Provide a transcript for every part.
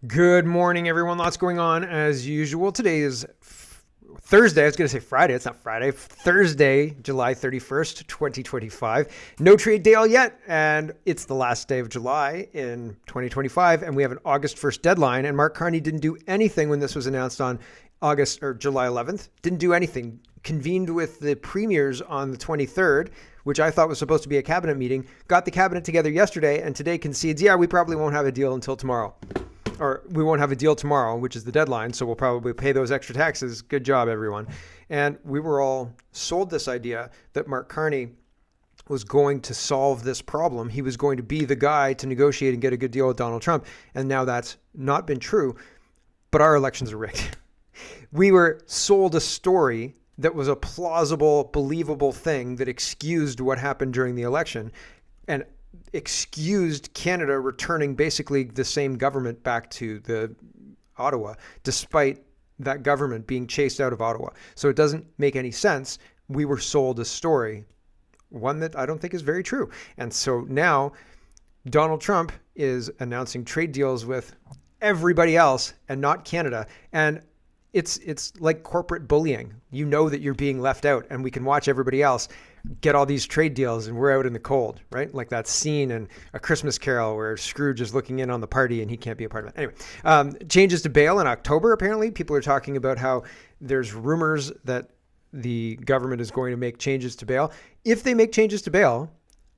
Good morning, everyone. Lots going on as usual. Today is Thursday. I was going to say Friday. It's not Friday. Thursday, July 31st, 2025. No trade deal yet. And it's the last day of July in 2025. And we have an August 1st deadline. And Mark Carney didn't do anything when this was announced on August or July 11th. Didn't do anything. Convened with the premiers on the 23rd, which I thought was supposed to be a cabinet meeting. Got the cabinet together yesterday and today concedes, yeah, we probably won't have a deal until tomorrow. Or we won't have a deal tomorrow, which is the deadline. So we'll probably pay those extra taxes. Good job, everyone. And we were all sold this idea that Mark Carney was going to solve this problem. He was going to be the guy to negotiate and get a good deal with Donald Trump. And now that's not been true. But our elections are rigged. We were sold a story that was a plausible, believable thing that excused what happened during the election. And excused Canada returning basically the same government back to the Ottawa, despite that government being chased out of Ottawa. So it doesn't make any sense. We were sold a story, one that I don't think is very true. And so now Donald Trump is announcing trade deals with everybody else and not Canada. And it's like corporate bullying. You know that you're being left out, and we can watch everybody else get all these trade deals and we're out in the cold, right? Like that scene in A Christmas Carol where Scrooge is looking in on the party and he can't be a part of it. Anyway, changes to bail in October, apparently. People are talking about how there's rumors that the government is going to make changes to bail. If they make changes to bail,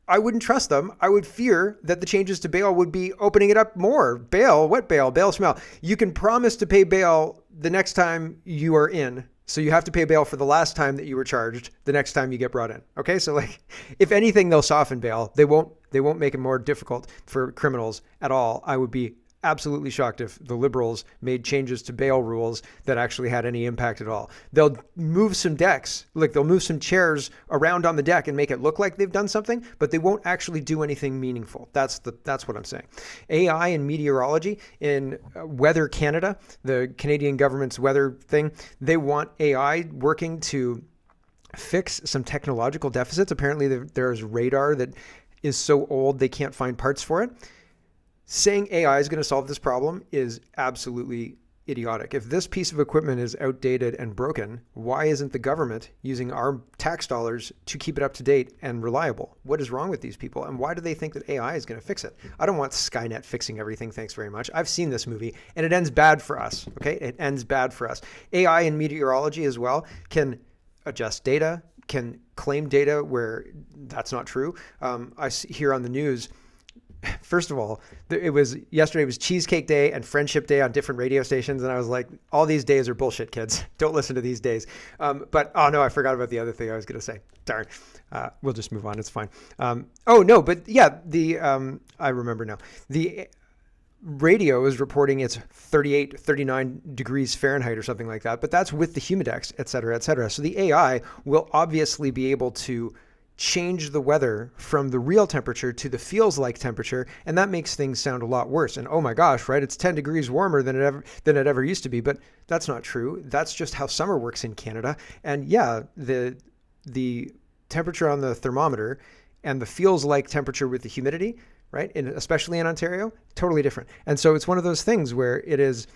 I wouldn't trust them. I would fear that the changes to bail would be opening it up more. Bail, what bail? Bail smell. You can promise to pay bail the next time you are in. So you have to pay bail for the last time that you were charged the next time you get brought in. Okay. So like, if anything, they'll soften bail. They won't make it more difficult for criminals at all. I would be absolutely shocked if the Liberals made changes to bail rules that actually had any impact at all. They'll move some decks, like they'll move some chairs around on the deck and make it look like they've done something, but they won't actually do anything meaningful. That's what I'm saying. AI and meteorology in Weather Canada, the Canadian government's weather thing, they want AI working to fix some technological deficits. Apparently there's radar that is so old they can't find parts for it. Saying AI is going to solve this problem is absolutely idiotic. If this piece of equipment is outdated and broken, why isn't the government using our tax dollars to keep it up to date and reliable? What is wrong with these people? And why do they think that AI is going to fix it? I don't want Skynet fixing everything. Thanks very much. I've seen this movie and it ends bad for us. Okay. It ends bad for us. AI and meteorology as well can adjust data, can claim data where that's not true. I hear on the news, first of all, yesterday was Cheesecake Day and Friendship Day on different radio stations. And I was like, all these days are bullshit, kids. Don't listen to these days. But, oh no, I forgot about the other thing I was going to say. Darn. We'll just move on. It's fine. I remember now. The radio is reporting it's 38, 39 degrees Fahrenheit or something like that. But that's with the humidex, et cetera, et cetera. So the AI will obviously be able to change the weather from the real temperature to the feels like temperature, and that makes things sound a lot worse. And oh my gosh, right? It's 10 degrees warmer than it ever used to be, but that's not true. That's just how summer works in Canada. And yeah, the temperature on the thermometer and the feels like temperature with the humidity, right? And especially in Ontario, totally different. And so it's one of those things where it is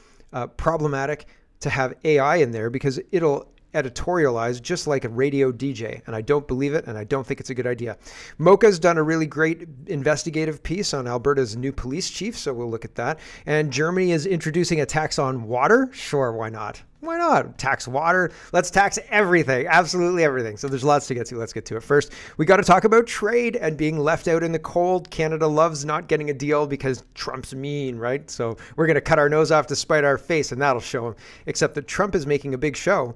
problematic to have AI in there because it'll editorialized just like a radio DJ, and I don't believe it, and I don't think it's a good idea. Mocha's done a really great investigative piece on Alberta's new police chief, so we'll look at that. And Germany is introducing a tax on water. Sure, why not? Why not? Tax water. Let's tax everything. Absolutely everything. So there's lots to get to. Let's get to it. First, we got to talk about trade and being left out in the cold. Canada loves not getting a deal because Trump's mean, right? So we're going to cut our nose off to spite our face, and that'll show him. Except that Trump is making a big show,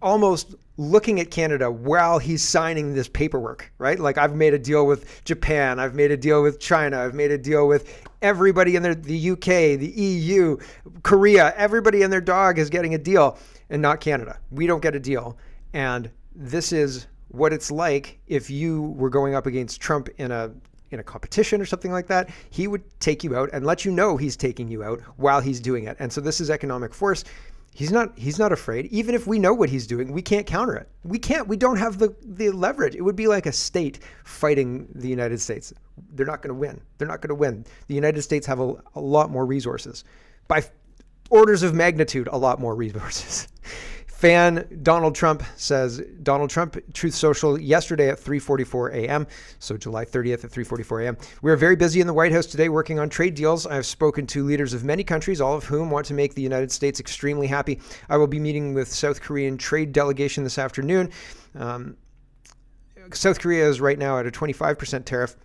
almost looking at Canada while he's signing this paperwork, right? Like, I've made a deal with Japan. I've made a deal with China. I've made a deal with everybody in the UK, the EU, Korea. Everybody and their dog is getting a deal, and not Canada. We don't get a deal. And this is what it's like if you were going up against Trump in a competition or something like that. He would take you out and let you know he's taking you out while he's doing it. And so this is economic force. He's not afraid. Even if we know what he's doing, we can't counter it. We don't have the leverage. It would be like a state fighting the United States. They're not going to win. The United States have a lot more resources by orders of magnitude, a lot more resources. Fan Donald Trump says, Donald Trump, Truth Social, yesterday at 3:44 a.m., so July 30th at 3:44 a.m. We are very busy in the White House today working on trade deals. I have spoken to leaders of many countries, all of whom want to make the United States extremely happy. I will be meeting with South Korean trade delegation this afternoon. South Korea is right now at a 25% tariff,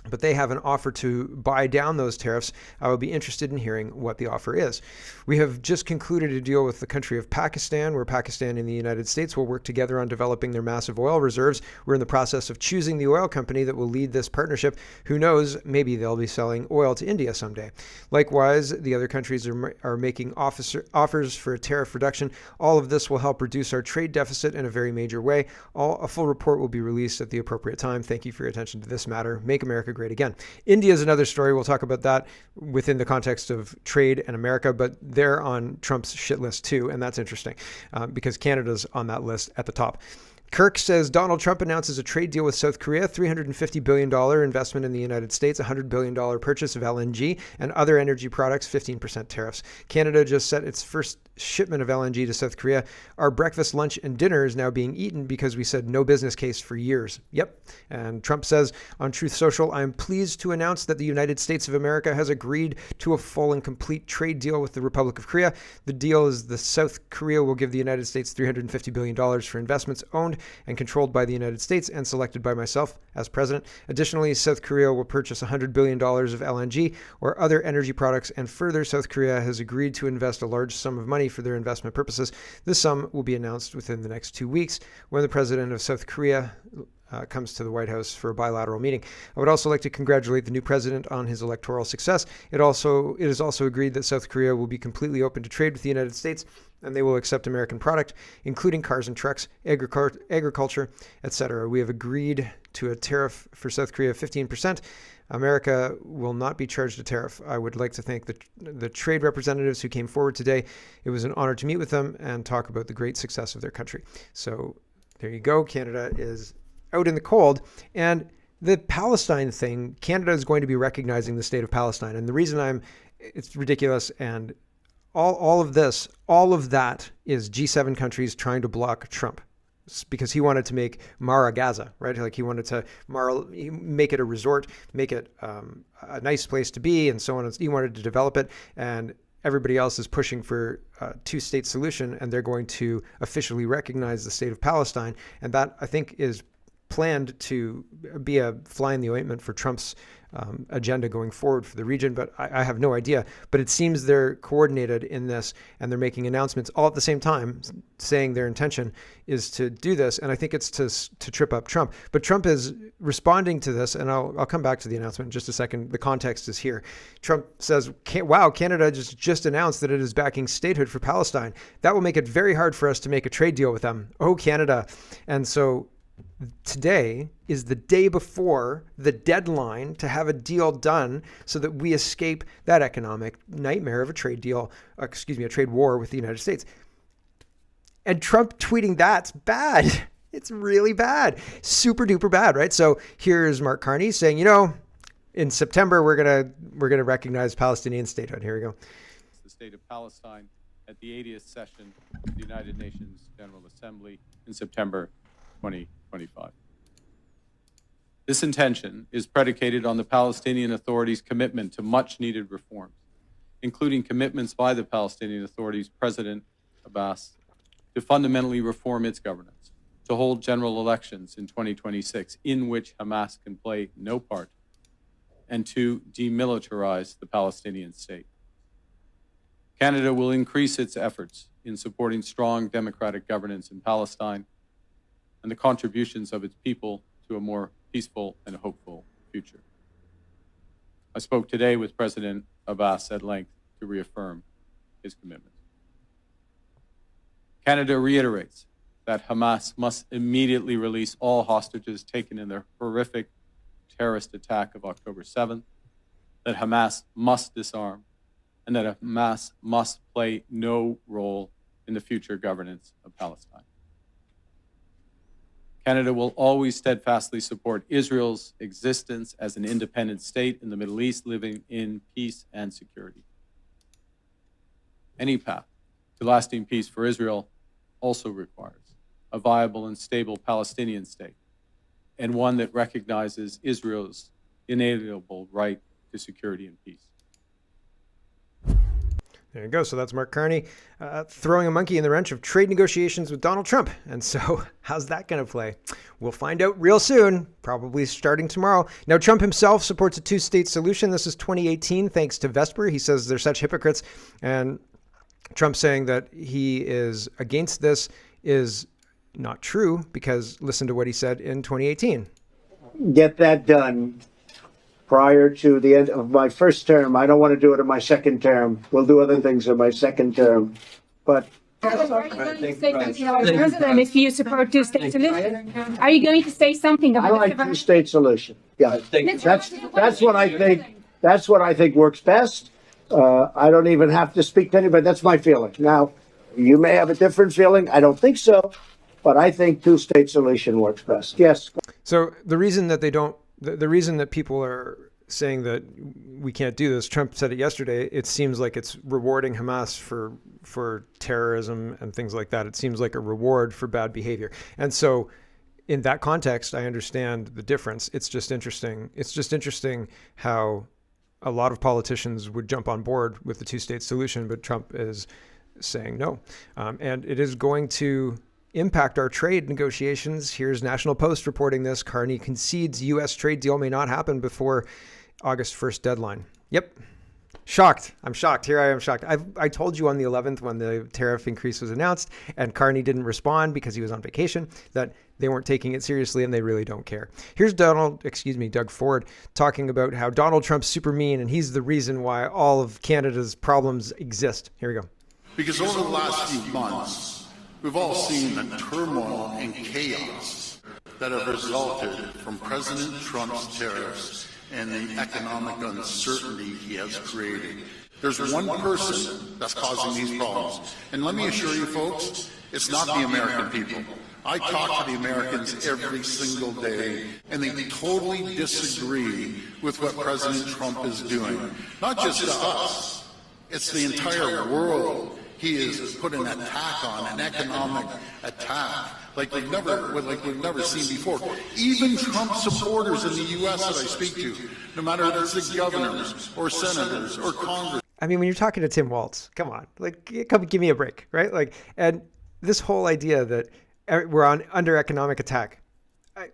but they have an offer to buy down those tariffs. I will be interested in hearing what the offer is. We have just concluded a deal with the country of Pakistan, where Pakistan and the United States will work together on developing their massive oil reserves. We're in the process of choosing the oil company that will lead this partnership. Who knows, maybe they'll be selling oil to India someday. Likewise, the other countries are making offers for a tariff reduction. All of this will help reduce our trade deficit in a very major way. A full report will be released at the appropriate time. Thank you for your attention to this matter. Make America great again. India is another story. We'll talk about that within the context of trade and America, but they're on Trump's shit list too, and that's interesting because Canada's on that list at the top. Kirk says Donald Trump announces a trade deal with South Korea, $350 billion investment in the United States, $100 billion purchase of LNG and other energy products, 15% tariffs. Canada just set its first shipment of LNG to South Korea. Our breakfast, lunch, and dinner is now being eaten because we said no business case for years. Yep. And Trump says on Truth Social, I am pleased to announce that the United States of America has agreed to a full and complete trade deal with the Republic of Korea. The deal is the South Korea will give the United States $350 billion for investments owned and controlled by the United States and selected by myself as president. Additionally, South Korea will purchase $100 billion of LNG or other energy products, and further, South Korea has agreed to invest a large sum of money for their investment purposes. This sum will be announced within the next 2 weeks when the president of South Korea comes to the White House for a bilateral meeting. I would also like to congratulate the new president on his electoral success. It is also agreed that South Korea will be completely open to trade with the United States, and they will accept American product, including cars and trucks, agriculture, etc. We have agreed to a tariff for South Korea of 15%. America will not be charged a tariff. I would like to thank the trade representatives who came forward today. It was an honor to meet with them and talk about the great success of their country. So there you go. Canada is out in the cold. And the Palestine thing, Canada is going to be recognizing the state of Palestine. And the reason it's ridiculous, and all of that is G7 countries trying to block Trump because he wanted to make Mara Gaza, right? Like he wanted to make it a resort, make it a nice place to be, and so on. He wanted to develop it, and everybody else is pushing for a two-state solution, and they're going to officially recognize the state of Palestine. And that, I think, is planned to be a fly in the ointment for Trump's agenda going forward for the region, but I have no idea. But it seems they're coordinated in this, and they're making announcements all at the same time, saying their intention is to do this. And I think it's to trip up Trump. But Trump is responding to this, and I'll come back to the announcement in just a second. The context is here. Trump says, wow, Canada just announced that it is backing statehood for Palestine. That will make it very hard for us to make a trade deal with them. Oh, Canada. And so today is the day before the deadline to have a deal done so that we escape that economic nightmare of a trade war with the United States. And Trump tweeting that's bad. It's really bad. Super duper bad, right? So here's Mark Carney saying, in September we're gonna recognize Palestinian statehood. Here we go. The state of Palestine at the 80th session of the United Nations General Assembly in September 2025. This intention is predicated on the Palestinian Authority's commitment to much-needed reforms, including commitments by the Palestinian Authority's President Abbas to fundamentally reform its governance, to hold general elections in 2026 in which Hamas can play no part, and to demilitarize the Palestinian state. Canada will increase its efforts in supporting strong democratic governance in Palestine and the contributions of its people to a more peaceful and hopeful future. I spoke today with President Abbas at length to reaffirm his commitment. Canada reiterates that Hamas must immediately release all hostages taken in their horrific terrorist attack of October 7th, that Hamas must disarm, and that Hamas must play no role in the future governance of Palestine. Canada will always steadfastly support Israel's existence as an independent state in the Middle East, living in peace and security. Any path to lasting peace for Israel also requires a viable and stable Palestinian state, and one that recognizes Israel's inalienable right to security and peace. There you go. So that's Mark Carney throwing a monkey in the wrench of trade negotiations with Donald Trump. And so how's that going to play? We'll find out real soon, probably starting tomorrow. Now, Trump himself supports a two-state solution. This is 2018, thanks to Vesper. He says they're such hypocrites. And Trump saying that he is against this is not true, because listen to what he said in 2018. Get that done prior to the end of my first term. I don't want to do it in my second term. We'll do other things in my second term. But President, if you support two-state solution, are you going to say something I about like two-state solution. Yeah, that's what I think. That's what I think works best. I don't even have to speak to anybody. That's my feeling. Now, you may have a different feeling. I don't think so, but I think two-state solution works best. Yes. So the reason that they don't, the reason that people are saying that we can't do this, Trump said it yesterday, it seems like it's rewarding Hamas for terrorism and things like that. It seems like a reward for bad behavior. And so in that context, I understand the difference. It's just interesting. It's just interesting how a lot of politicians would jump on board with the two-state solution, but Trump is saying no. And it is going to impact our trade negotiations. Here's National Post reporting this. Carney concedes U.S. trade deal may not happen before August 1st deadline. Yep. Shocked. I'm shocked. Here I am shocked. I told you on the 11th when the tariff increase was announced and Carney didn't respond because he was on vacation that they weren't taking it seriously and they really don't care. Here's Doug Ford talking about how Donald Trump's super mean and he's the reason why all of Canada's problems exist. Here we go. Because over the last few months, we've all seen the turmoil and chaos that have resulted from President Trump's tariffs and the economic uncertainty he has created. There's one person that's causing these problems. And let me assure you folks, it's not the American people. I talk to the Americans every single day, and they totally disagree with what President Trump is doing. Not just to us, it's the entire world. He has put an attack on, an economic attack, like we've never seen before. Even Trump supporters in the U.S. that I speak to, no matter if it's the governors or senators or Congress. I mean, when you're talking to Tim Walz, come on, come give me a break, right? And this whole idea that we're under economic attack.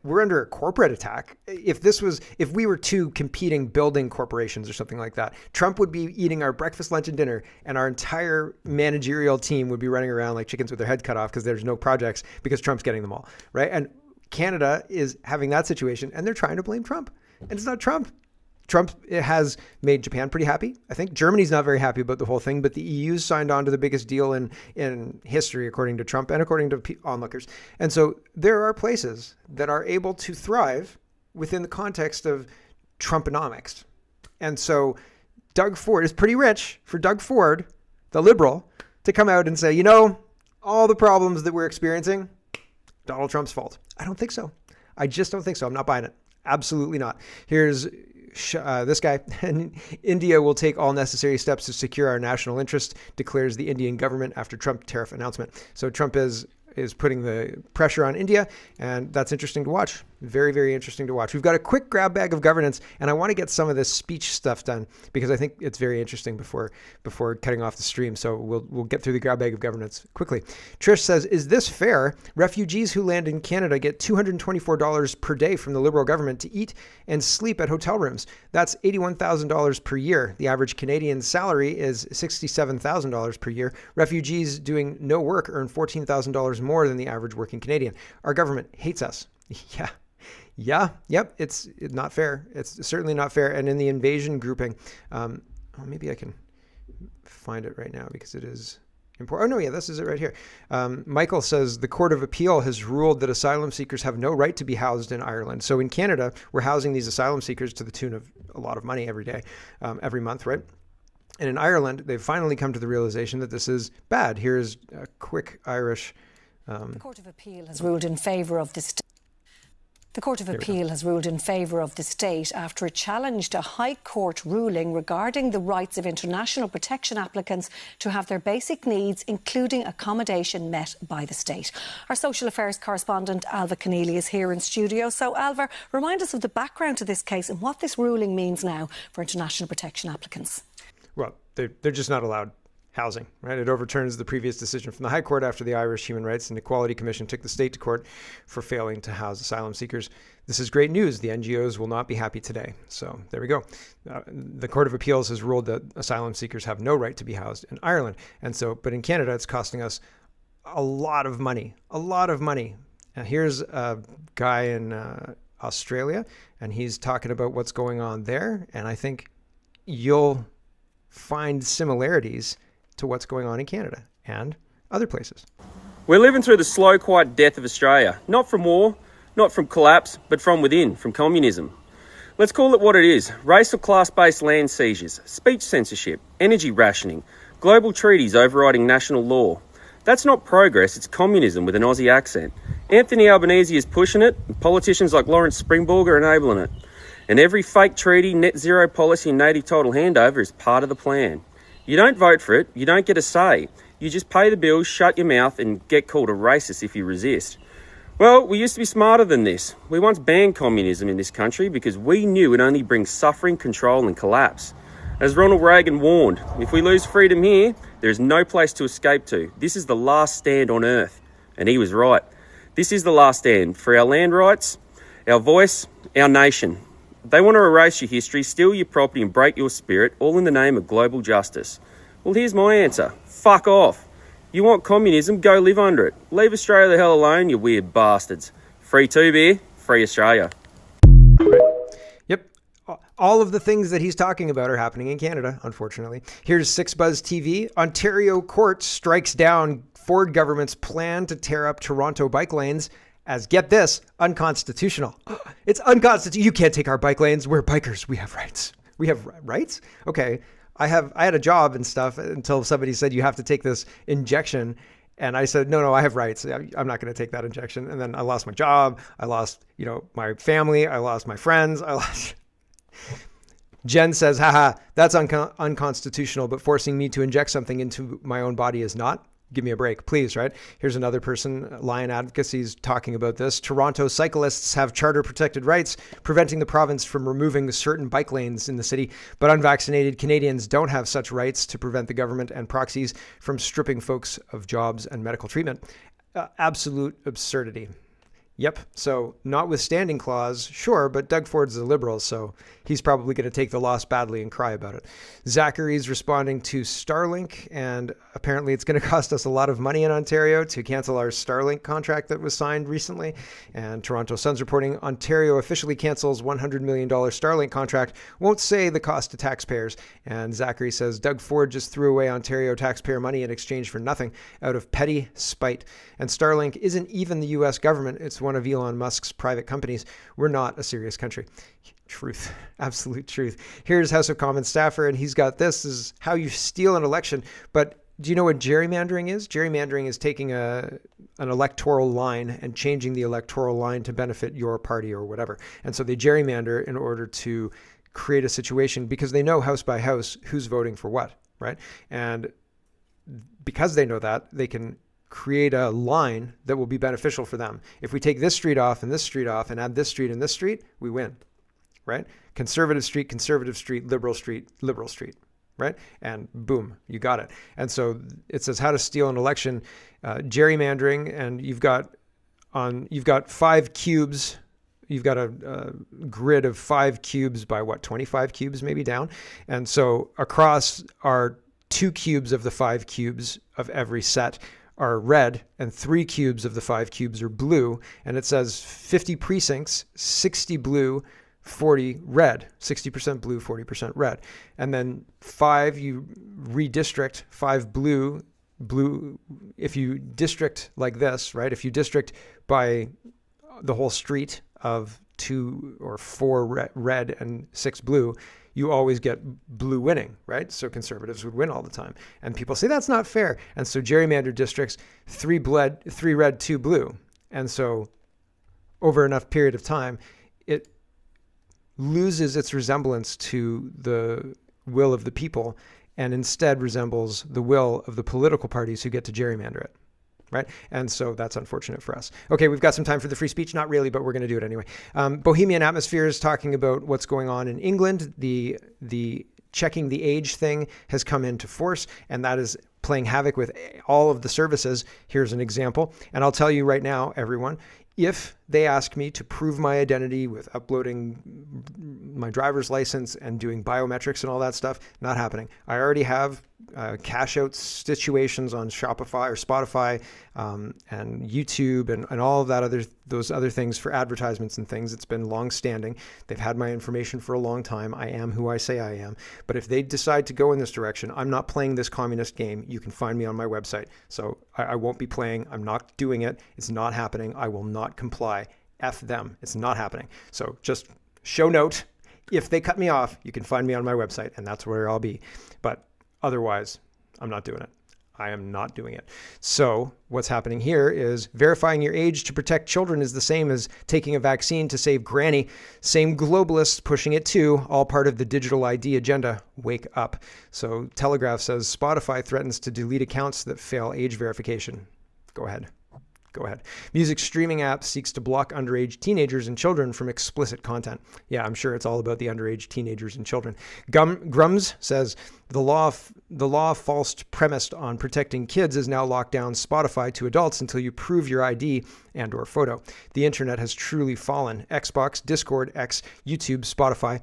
We're under a corporate attack. If we were two competing building corporations or something like that, Trump would be eating our breakfast, lunch, and dinner, and our entire managerial team would be running around like chickens with their head cut off because there's no projects because Trump's getting them all, right? And Canada is having that situation, and they're trying to blame Trump. And it's not Trump. Trump has made Japan pretty happy. I think Germany's not very happy about the whole thing, but the EU's signed on to the biggest deal in history, according to Trump and according to onlookers. And so there are places that are able to thrive within the context of Trumponomics. And so Doug Ford is pretty rich for Doug Ford, the liberal, to come out and say, all the problems that we're experiencing, Donald Trump's fault. I don't think so. I just don't think so. I'm not buying it. Absolutely not. Here's this guy. India will take all necessary steps to secure our national interest, declares the Indian government after Trump tariff announcement. So Trump is putting the pressure on India, and that's interesting to watch. Very, very interesting to watch. We've got a quick grab bag of governance, and I want to get some of this speech stuff done because I think it's very interesting before cutting off the stream. So we'll get through the grab bag of governance quickly. Trish says, is this fair? Refugees who land in Canada get $224 per day from the Liberal government to eat and sleep at hotel rooms. That's $81,000 per year. The average Canadian salary is $67,000 per year. Refugees doing no work earn $14,000 more than the average working Canadian. Our government hates us. Yep. It's not fair. It's certainly not fair. And in the invasion grouping, maybe I can find it right now because it is important. Oh, no, yeah, this is it right here. Michael says the Court of Appeal has ruled that asylum seekers have no right to be housed in Ireland. So in Canada, we're housing these asylum seekers to the tune of a lot of money every day, every month, right? And in Ireland, they've finally come to the realization that this is bad. Here's a quick Irish. The Court of Appeal has ruled in favour of this. The Court of Appeal has ruled in favour of the state after it challenged a High Court ruling regarding the rights of international protection applicants to have their basic needs, including accommodation, met by the state. Our social affairs correspondent Alva Keneally is here in studio. So, Alva, remind us of the background to this case and what this ruling means now for international protection applicants. Well, they're just not allowed housing, right? It overturns the previous decision from the High Court after the Irish Human Rights and Equality Commission took the state to court for failing to house asylum seekers. This is great news. The NGOs will not be happy today. So there we go. The Court of Appeals has ruled that asylum seekers have no right to be housed in Ireland. But in Canada, it's costing us a lot of money. Now, here's a guy in Australia, and he's talking about what's going on there. And I think you'll find similarities to what's going on in Canada and other places. We're living through the slow, quiet death of Australia. Not from war, not from collapse, but from within, from communism. Let's call it what it is. Race or class-based land seizures, speech censorship, energy rationing, global treaties overriding national law. That's not progress, it's communism with an Aussie accent. Anthony Albanese is pushing it, and politicians like Lawrence Springborg are enabling it. And every fake treaty, net zero policy and native title handover is part of the plan. You don't vote for it, you don't get a say. You just pay the bills, shut your mouth and get called a racist if you resist. Well, we used to be smarter than this. We once banned communism in this country because we knew it only brings suffering, control and collapse. As Ronald Reagan warned, if we lose freedom here, there is no place to escape to. This is the last stand on earth. And he was right. This is the last stand for our land rights, our voice, our nation. They want to erase your history, steal your property and break your spirit, all in the name of global justice. Well, here's my answer. Fuck off. You want communism, go live under it. Leave Australia the hell alone, you weird bastards. Free to beer, free Australia. Right. Yep. All of the things that he's talking about are happening in Canada, unfortunately. Here's 6Buzz TV. Ontario court strikes down Ford government's plan to tear up Toronto bike lanes as, get this, unconstitutional. It's unconstitutional. You can't take our bike lanes. We're bikers. We have rights. We have rights? Okay. I had a job and stuff until somebody said you have to take this injection. And I said, no, I have rights. I'm not going to take that injection. And then I lost my job. I lost, my family. I lost my friends. Jen says, haha, that's unconstitutional, but forcing me to inject something into my own body is not. Give me a break, please, right? Here's another person, Lion Advocacy's talking about this. Toronto cyclists have charter protected rights, preventing the province from removing certain bike lanes in the city, but unvaccinated Canadians don't have such rights to prevent the government and proxies from stripping folks of jobs and medical treatment. Absolute absurdity. Yep. So notwithstanding clause, sure, but Doug Ford's a liberal, so he's probably going to take the loss badly and cry about it. Zachary's responding to Starlink, and apparently it's going to cost us a lot of money in Ontario to cancel our Starlink contract that was signed recently. And Toronto Sun's reporting Ontario officially cancels $100 million Starlink contract, won't say the cost to taxpayers. And Zachary says Doug Ford just threw away Ontario taxpayer money in exchange for nothing out of petty spite. And Starlink isn't even the U.S. government. It's one of Elon Musk's private companies. We're not a serious country. Truth. Absolute truth. Here's House of Commons staffer, and he's got this is how you steal an election. But do you know what gerrymandering is? Gerrymandering is taking an electoral line and changing the electoral line to benefit your party or whatever. And so they gerrymander in order to create a situation because they know house by house who's voting for what, right? And because they know that, they can create a line that will be beneficial for them. If we take this street off and add this street and this street, we win, right? Conservative street, liberal street, right? And boom, you got it. And so it says how to steal an election, gerrymandering, and you've got 5 cubes. You've got a grid of 5 cubes by 25 cubes maybe down. And so across are 2 cubes of the 5 cubes of every set are red and 3 cubes of the 5 cubes are blue. And it says 50 precincts, 60 blue, 40 red, 60% blue, 40% red. And then 5, you redistrict 5 blue. If you district like this, right? If you district by the whole street of 2 or 4 red and 6 blue, you always get blue winning, right? So conservatives would win all the time. And people say that's not fair. And so gerrymandered districts, 3 red, 2 blue. And so over enough period of time, it loses its resemblance to the will of the people and instead resembles the will of the political parties who get to gerrymander it. Right? And so that's unfortunate for us. Okay, we've got some time for the free speech. Not really, but we're going to do it anyway. Bohemian Atmosphere is talking about what's going on in England. The checking the age thing has come into force, and that is playing havoc with all of the services. Here's an example. And I'll tell you right now, everyone, if they ask me to prove my identity with uploading my driver's license and doing biometrics and all that stuff, not happening. I already have cash out situations on Shopify or Spotify and YouTube and all of that those other things for advertisements and things. It's been long standing. They've had my information for a long time. I am who I say I am. But if they decide to go in this direction, I'm not playing this communist game. You can find me on my website. So I won't be playing. I'm not doing it. It's not happening. I will not comply. F them. It's not happening. So just show note. If they cut me off, you can find me on my website, and that's where I'll be. But otherwise, I'm not doing it. I am not doing it. So what's happening here is verifying your age to protect children is the same as taking a vaccine to save granny. Same globalists pushing it too, all part of the digital ID agenda. Wake up. So Telegraph says Spotify threatens to delete accounts that fail age verification. Go ahead. Go ahead. Music streaming app seeks to block underage teenagers and children from explicit content. Yeah, I'm sure it's all about the underage teenagers and children. Grums says the law false premised on protecting kids is now locked down Spotify to adults until you prove your ID and or photo. The internet has truly fallen. Xbox, Discord, X, YouTube, Spotify.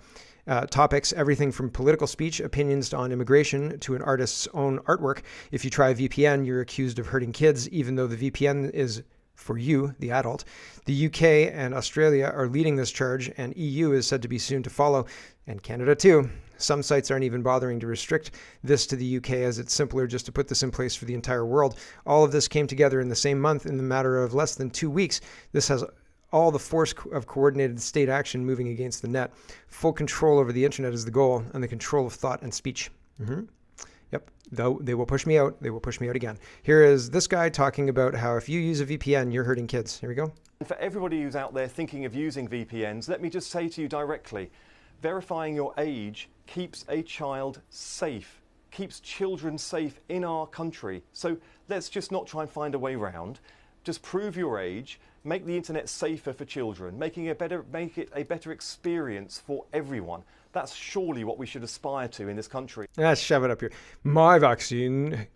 Topics, everything from political speech, opinions on immigration, to an artist's own artwork. If you try a VPN, you're accused of hurting kids, even though the VPN is for you, the adult. The UK and Australia are leading this charge, and EU is said to be soon to follow, and Canada too. Some sites aren't even bothering to restrict this to the UK, as it's simpler just to put this in place for the entire world. All of this came together in the same month in the matter of less than 2 weeks. This has all the force of coordinated state action moving against the net. Full control over the internet is the goal, and the control of thought and speech. Yep, though they will push me out. They will push me out again. Here is this guy talking about how if you use a VPN, you're hurting kids. Here we go. For everybody who's out there thinking of using VPNs, let me just say to you directly, verifying your age keeps a child safe, keeps children safe in our country. So let's just not try and find a way around. Just prove your age. Make the internet safer for children, make it a better experience for everyone. That's surely what we should aspire to in this country. Shove it up here. My vaccine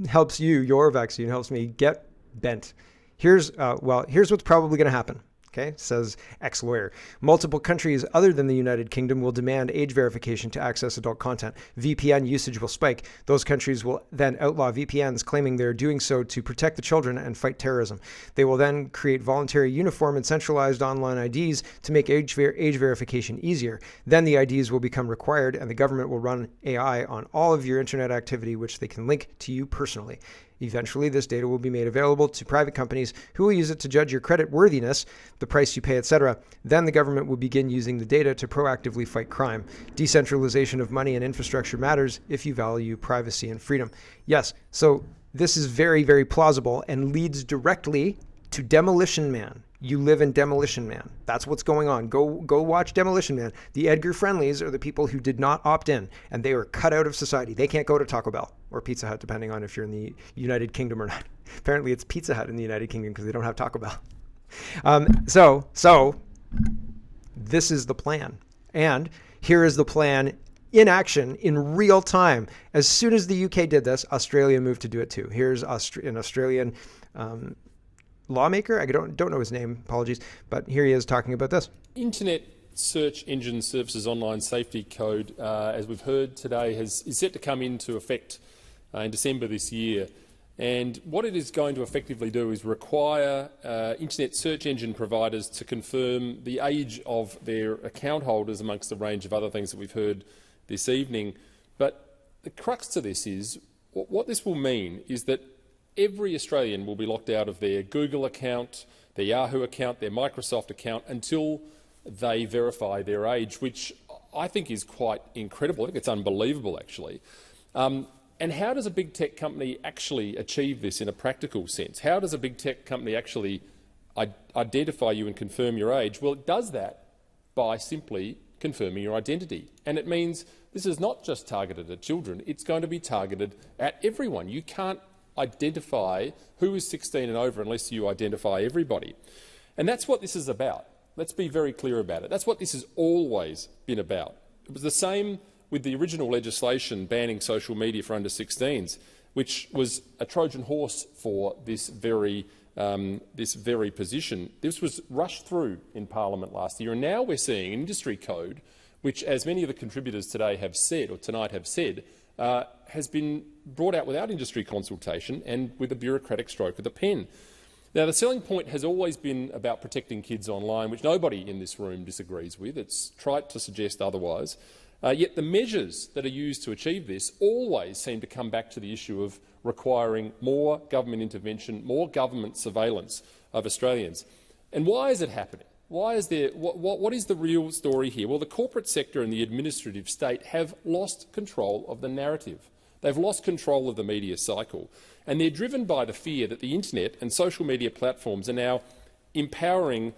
helps you. Your vaccine helps me get bent. Here's what's probably going to happen. Okay, says ex-lawyer. Multiple countries other than the United Kingdom will demand age verification to access adult content. VPN usage will spike. Those countries will then outlaw VPNs, claiming they're doing so to protect the children and fight terrorism. They will then create voluntary, uniform, and centralized online IDs to make age verification easier. Then the IDs will become required, and the government will run AI on all of your internet activity, which they can link to you personally. Eventually, this data will be made available to private companies who will use it to judge your credit worthiness, the price you pay, etc. Then the government will begin using the data to proactively fight crime. Decentralization of money and infrastructure matters if you value privacy and freedom. Yes, so this is very, very plausible and leads directly to Demolition Man. You live in Demolition Man. That's what's going on. Go watch Demolition Man. The Edgar Friendlies are the people who did not opt in, and they were cut out of society. They can't go to Taco Bell or Pizza Hut, depending on if you're in the United Kingdom or not. Apparently, it's Pizza Hut in the United Kingdom because they don't have Taco Bell. So this is the plan. And here is the plan in action in real time. As soon as the UK did this, Australia moved to do it too. Here's an Australian lawmaker. I don't know his name, apologies, but here he is talking about this. Internet Search Engine Services Online Safety Code, as we've heard today, is set to come into effect in December this year. And what it is going to effectively do is require internet search engine providers to confirm the age of their account holders, amongst a range of other things that we've heard this evening. But the crux to this is, what this will mean is that every Australian will be locked out of their Google account, their Yahoo account, their Microsoft account until they verify their age, which I think is quite incredible. I think it's unbelievable, actually. And how does a big tech company actually achieve this in a practical sense? How does a big tech company actually identify you and confirm your age, well, it does that by simply confirming your identity. And it means this is not just targeted at children, it's going to be targeted at everyone. You can't identify who is 16 and over unless you identify everybody. And that's what this is about. Let's be very clear about it. That's what this has always been about. It was the same with the original legislation banning social media for under 16s, which was a Trojan horse for this very position. This was rushed through in Parliament last year, and now we're seeing an industry code which, as many of the contributors today have said, or tonight have said, has been brought out without industry consultation and with a bureaucratic stroke of the pen. Now, the selling point has always been about protecting kids online, which nobody in this room disagrees with. It's trite to suggest otherwise. Yet the measures that are used to achieve this always seem to come back to the issue of requiring more government intervention, more government surveillance of Australians. And why is it happening? Why is there? What is the real story here? Well, the corporate sector and the administrative state have lost control of the narrative. They've lost control of the media cycle, and they're driven by the fear that the internet and social media platforms are now empowering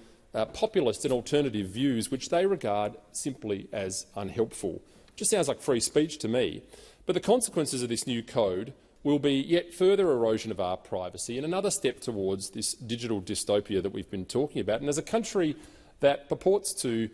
populist and alternative views which they regard simply as unhelpful. Just sounds like free speech to me. But the consequences of this new code will be yet further erosion of our privacy and another step towards this digital dystopia that we've been talking about. And as a country that purports to